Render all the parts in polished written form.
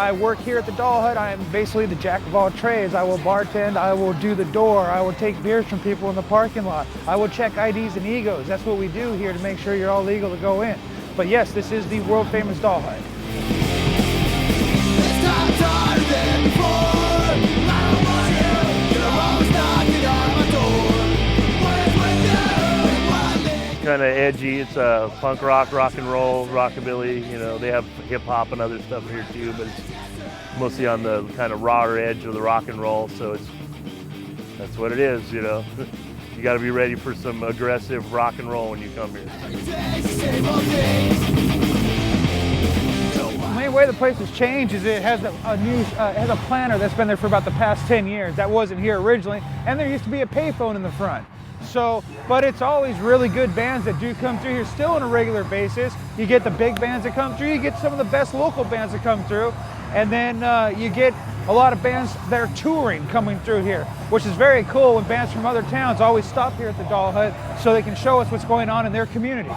I work here at the Doll Hut. I am basically the jack of all trades. I will bartend, I will do the door, I will take beers from people in the parking lot. I will check IDs and egos. That's what we do here to make sure you're all legal to go in. But yes, this is the world famous Doll Hut. Kind of edgy. It's punk rock, rock and roll, rockabilly. You know, they have hip hop and other stuff here too, but it's mostly on the kind of rawer edge of the rock and roll. So that's what it is. You know, you got to be ready for some aggressive rock and roll when you come here. The main way the place has changed is it has a planter that's been there for about the past 10 years. That wasn't here originally, and there used to be a payphone in the front. So, but it's always really good bands that do come through here still on a regular basis. You get the big bands that come through, you get some of the best local bands that come through, and then you get a lot of bands that are touring coming through here, which is very cool when bands from other towns always stop here at the Doll Hut so they can show us what's going on in their community.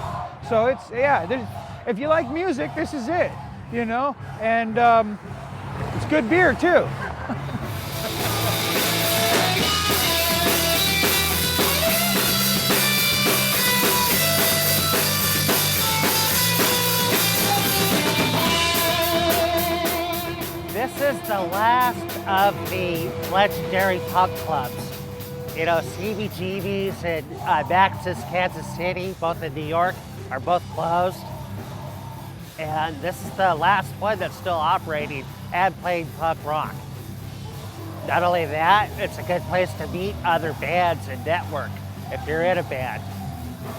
So it's, yeah, if you like music, this is it, you know, and it's good beer too. This is the last of the legendary punk clubs. You know, CBGB's and Baxter, Kansas City, both in New York, are both closed. And this is the last one that's still operating and playing punk rock. Not only that, it's a good place to meet other bands and network if you're in a band.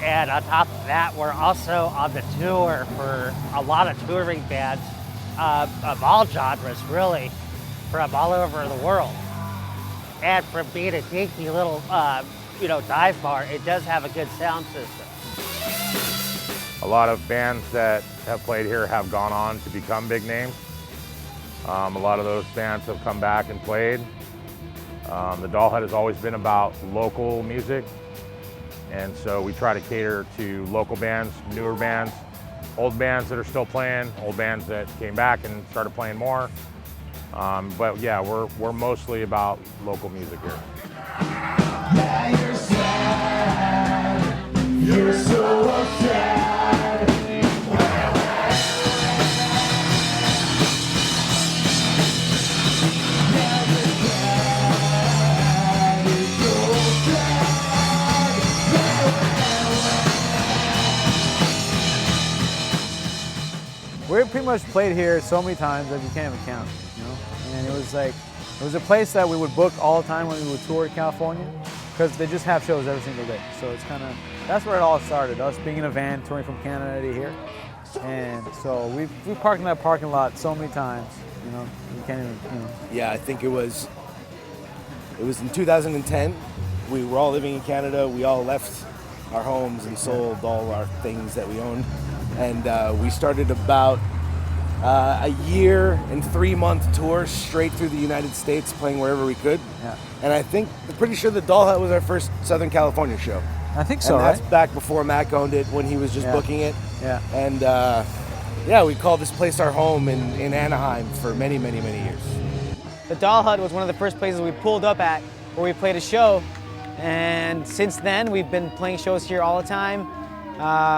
And on top of that, we're also on the tour for a lot of touring bands of all genres, really, from all over the world. And from being a dinky little, dive bar, it does have a good sound system. A lot of bands that have played here have gone on to become big names. A lot of those bands have come back and played. The Doll Hut has always been about local music, and so we try to cater to local bands, newer bands, old bands that are still playing, old bands that came back and started playing more. But yeah, we're mostly about local music here. Yeah, you're sad. You're so sad. We pretty much played here so many times that you can't even count, you know? And it was a place that we would book all the time when we would tour California, because they just have shows every single day. So it's that's where it all started, us being in a van, touring from Canada to here. And so we parked in that parking lot so many times, you know, you can't even, you know. Yeah, I think it was in 2010. We were all living in Canada. We all left our homes and sold all our things that we owned. And we started about a year and 3-month tour straight through the United States, playing wherever we could. Yeah. And I'm pretty sure the Doll Hut was our first Southern California show. I think so, and that's right? back before Mac owned it, when he was just booking it. Yeah. And we called this place our home in Anaheim for many, many, many years. The Doll Hut was one of the first places we pulled up at where we played a show. And since then, we've been playing shows here all the time.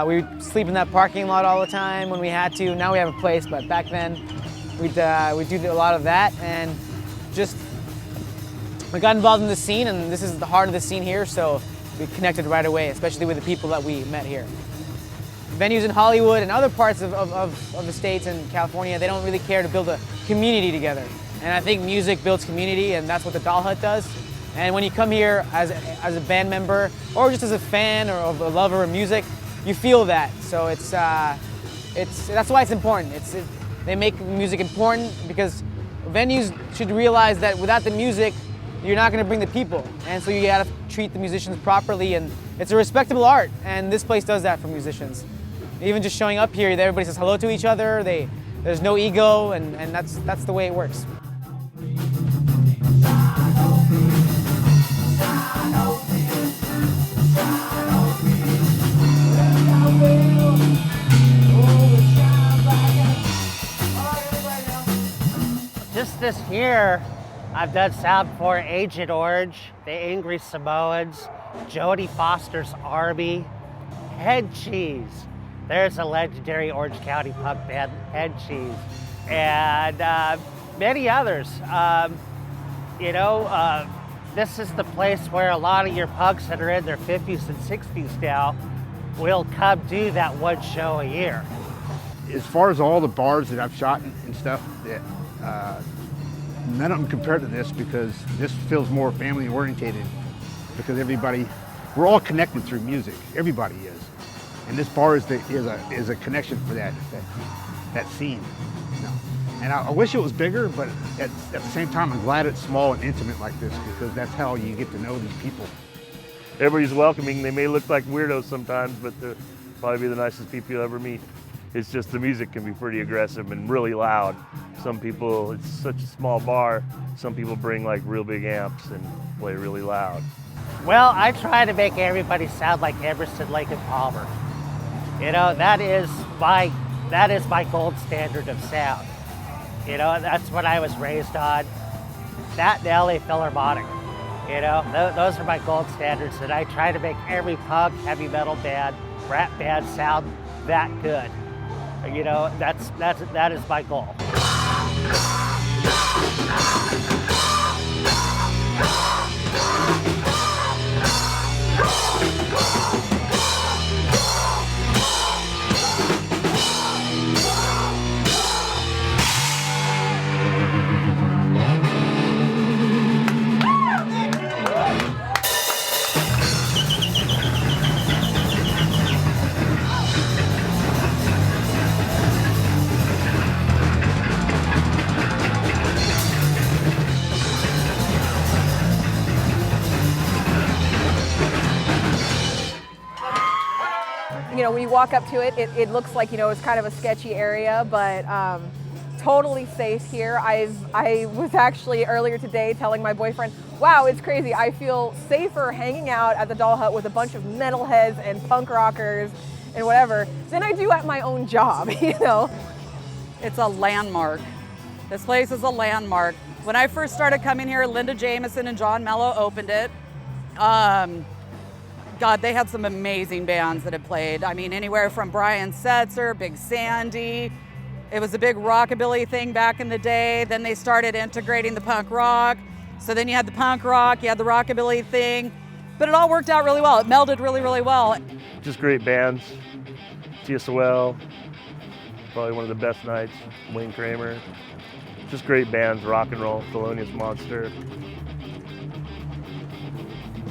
We would sleep in that parking lot all the time when we had to. Now we have a place, but back then we'd do a lot of that, and just we got involved in the scene, and this is the heart of the scene here, so we connected right away, especially with the people that we met here. Venues in Hollywood and other parts of the States and California, they don't really care to build a community together. And I think music builds community, and that's what the Doll Hut does. And when you come here as a band member, or just as a fan or a lover of music, you feel that. So that's why it's important. They make music important, because venues should realize that without the music, you're not going to bring the people. And so you got to treat the musicians properly, and it's a respectable art, and this place does that for musicians. Even just showing up here, everybody says hello to each other, there's no ego, and that's the way it works. Just this year, I've done sound for Agent Orange, the Angry Samoans, Jodie Foster's Army, Head Cheese. There's a legendary Orange County punk band, Head Cheese, and many others. This is the place where a lot of your punks that are in their 50s and 60s now will come do that one show a year. As far as all the bars that I've shot and stuff, none of them compare to this, because this feels more family orientated, because we're all connected through music. Everybody is. And this bar is a connection for that scene. And I wish it was bigger, but at the same time, I'm glad it's small and intimate like this, because that's how you get to know these people. Everybody's welcoming. They may look like weirdos sometimes, but they'll probably be the nicest people you'll ever meet. It's just the music can be pretty aggressive and really loud. Some people, it's such a small bar, some people bring like real big amps and play really loud. Well, I try to make everybody sound like Emerson, Lake and Palmer. That is my gold standard of sound. That's what I was raised on. That and LA Philharmonic. Those are my gold standards, and I try to make every punk, heavy metal band, rap band sound that good. That is my goal. When you walk up to it, it looks like, it's kind of a sketchy area, but totally safe here. I was actually earlier today telling my boyfriend, wow, it's crazy. I feel safer hanging out at the Doll Hut with a bunch of metalheads and punk rockers and whatever than I do at my own job, It's a landmark. This place is a landmark. When I first started coming here, Linda Jameson and John Mello opened it. God, they had some amazing bands that had played. I mean, anywhere from Brian Setzer, Big Sandy. It was a big rockabilly thing back in the day. Then they started integrating the punk rock. So then you had the punk rock, you had the rockabilly thing. But it all worked out really well. It melded really, really well. Just great bands. TSOL, probably one of the best nights. Wayne Kramer. Just great bands, rock and roll, Thelonious Monster.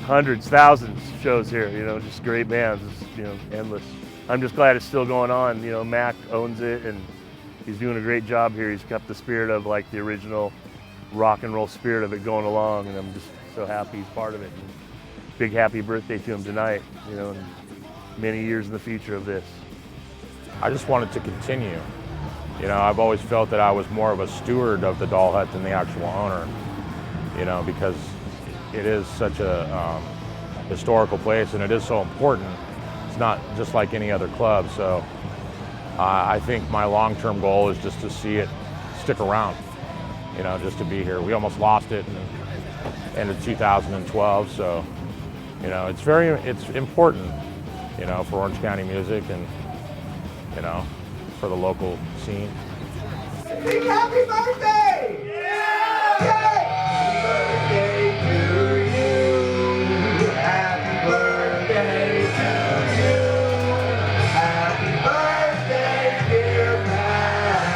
Hundreds, thousands of shows here, just great bands, endless. I'm just glad it's still going on. Mac owns it and he's doing a great job here. He's kept the spirit of like the original rock and roll spirit of it going along, and I'm just so happy he's part of it. And big happy birthday to him tonight, and many years in the future of this. I just wanted to continue. I've always felt that I was more of a steward of the Doll Hut than the actual owner, because it is such a historical place and it is so important. It's not just like any other club, so I think my long-term goal is just to see it stick around, just to be here. We almost lost it in the end of 2012, so it's important, for Orange County music and for the local scene. Sing happy birthday! Yeah! Happy birthday to you. Happy birthday to you. Happy birthday, dear Pat.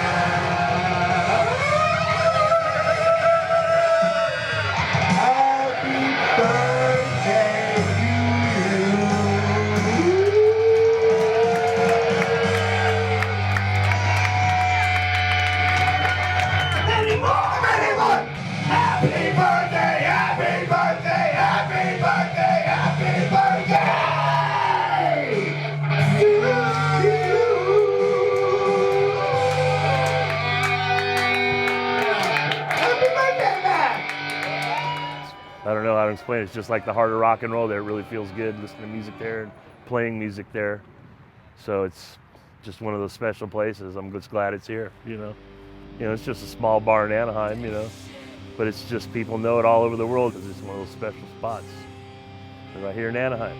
Happy birthday to you. Many more! Happy birthday, happy explain it. It's just like the heart of rock and roll there. It really feels good listening to music there and playing music there. So it's just one of those special places. I'm just glad it's here, you know. It's just a small bar in Anaheim, you know, but it's just people know it all over the world because it's one of those special spots. Right here in Anaheim.